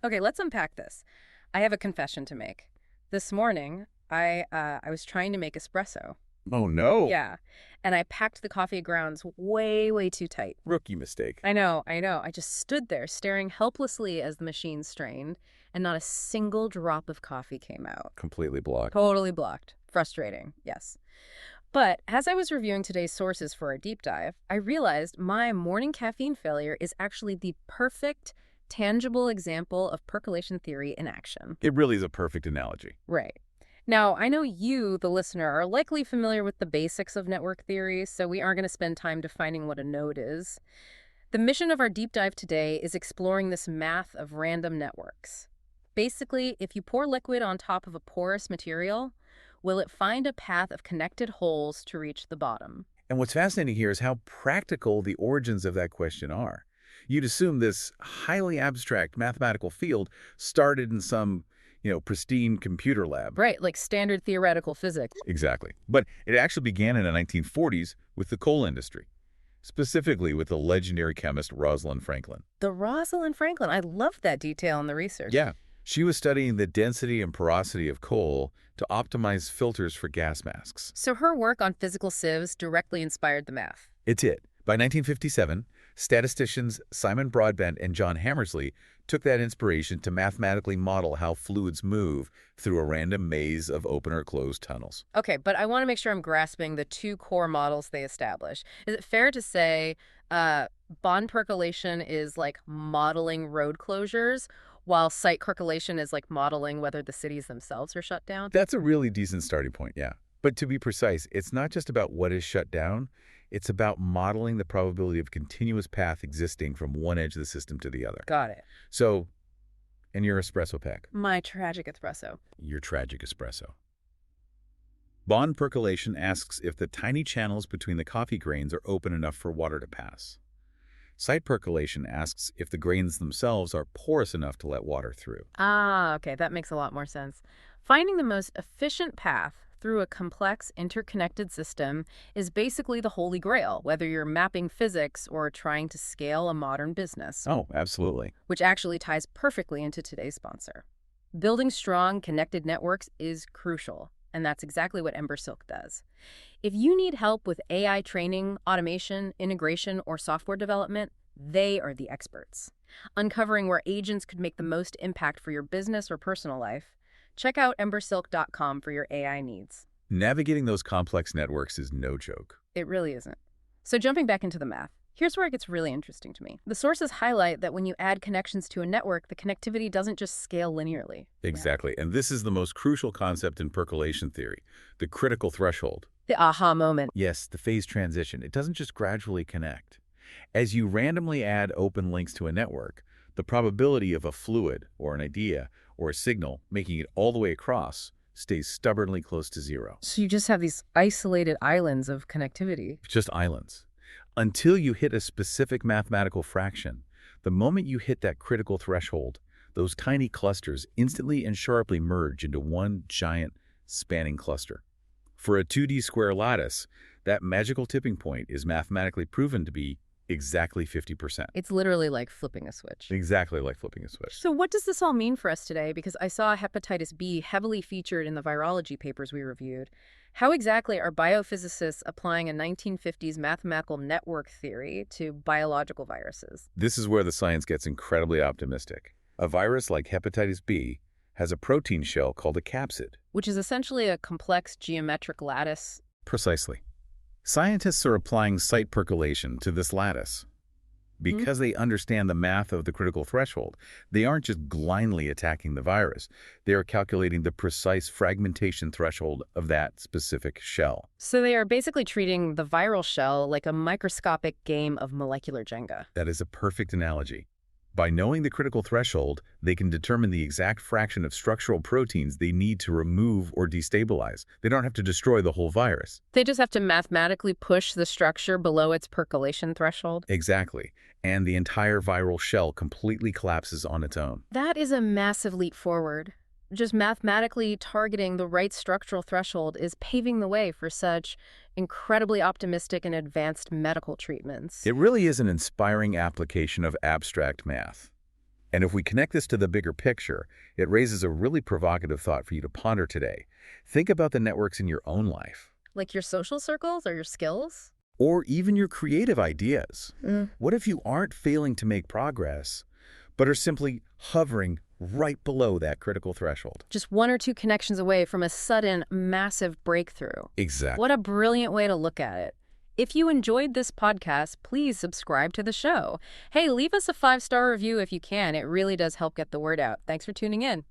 Okay, let's unpack this. I have a confession to make. This morning, I was trying to make espresso. Oh, no. Yeah, and I packed the coffee grounds way, way too tight. Rookie mistake. I know, I know. I just stood there staring helplessly as the machine strained, and not a single drop of coffee came out. Completely blocked. Totally blocked. Frustrating, yes. But as I was reviewing today's sources for our deep dive, I realized my morning caffeine failure is actually the perfect, tangible example of percolation theory in action. It really is a perfect analogy. Right. Now, I know you, the listener, are likely familiar with the basics of network theory, so we aren't going to spend time defining what a node is. The mission of our deep dive today is exploring this math of random networks. Basically, if you pour liquid on top of a porous material, will it find a path of connected holes to reach the bottom? And what's fascinating here is how practical the origins of that question are. You'd assume this highly abstract mathematical field started in some, pristine computer lab. Right, like standard theoretical physics. Exactly. But it actually began in the 1940s with the coal industry, specifically with the legendary chemist Rosalind Franklin. The Rosalind Franklin, I love that detail in the research. Yeah. She was studying the density and porosity of coal to optimize filters for gas masks. So her work on physical sieves directly inspired the math. It did. By 1957, statisticians Simon Broadbent and John Hammersley took that inspiration to mathematically model how fluids move through a random maze of open or closed tunnels. Okay, but I want to make sure I'm grasping the two core models they establish. Is it fair to say bond percolation is like modeling road closures, while site percolation is like modeling whether the cities themselves are shut down? That's a really decent starting point, yeah. But to be precise, it's not just about what is shut down. It's about modeling the probability of continuous path existing from one edge of the system to the other. Got it. So, in your espresso pack, My tragic espresso. your tragic espresso. Bond percolation asks if the tiny channels between the coffee grains are open enough for water to pass. Site percolation asks if the grains themselves are porous enough to let water through. Ah, okay, that makes a lot more sense. Finding the most efficient path through a complex, interconnected system is basically the holy grail, whether you're mapping physics or trying to scale a modern business, Oh, absolutely. which actually ties perfectly into today's sponsor. Building strong, connected networks is crucial, and that's exactly what Silk does. If you need help with AI training, automation, integration, or software development, they are the experts. Uncovering where agents could make the most impact for your business or personal life, check out embersilk.com for your AI needs. Navigating those complex networks is no joke. It really isn't. So jumping back into the math, here's where it gets really interesting to me. The sources highlight that when you add connections to a network, the connectivity doesn't just scale linearly. Exactly. And this is the most crucial concept in percolation theory, the critical threshold. The aha moment. Yes, the phase transition. It doesn't just gradually connect. As you randomly add open links to a network, the probability of a fluid or an idea or a signal making it all the way across stays stubbornly close to zero. So you just have these isolated islands of connectivity. Just islands. Until you hit a specific mathematical fraction, the moment you hit that critical threshold, those tiny clusters instantly and sharply merge into one giant spanning cluster. For a 2D square lattice, that magical tipping point is mathematically proven to be exactly 50%. It's literally like flipping a switch. Exactly like flipping a switch. So what does this all mean for us today? Because I saw hepatitis B heavily featured in the virology papers we reviewed. How exactly are biophysicists applying a 1950s mathematical network theory to biological viruses? This is where the science gets incredibly optimistic. A virus like hepatitis B has a protein shell called a capsid. Which is essentially a complex geometric lattice. Precisely. Scientists are applying site percolation to this lattice. Because they understand the math of the critical threshold, they aren't just blindly attacking the virus. They are calculating the precise fragmentation threshold of that specific shell. So they are basically treating the viral shell like a microscopic game of molecular Jenga. That is a perfect analogy. By knowing the critical threshold, they can determine the exact fraction of structural proteins they need to remove or destabilize. They don't have to destroy the whole virus. They just have to mathematically push the structure below its percolation threshold. Exactly. And the entire viral shell completely collapses on its own. That is a massive leap forward. Just mathematically targeting the right structural threshold is paving the way for such incredibly optimistic and advanced medical treatments. It really is an inspiring application of abstract math. And if we connect this to the bigger picture, it raises a really provocative thought for you to ponder today. Think about the networks in your own life, Like your social circles or your skills? or even your creative ideas. Mm. What if you aren't failing to make progress, but are simply hovering right below that critical threshold? Just one or two connections away from a sudden, massive breakthrough. Exactly. What a brilliant way to look at it. If you enjoyed this podcast, please subscribe to the show. Hey, leave us a 5-star review if you can. It really does help get the word out. Thanks for tuning in.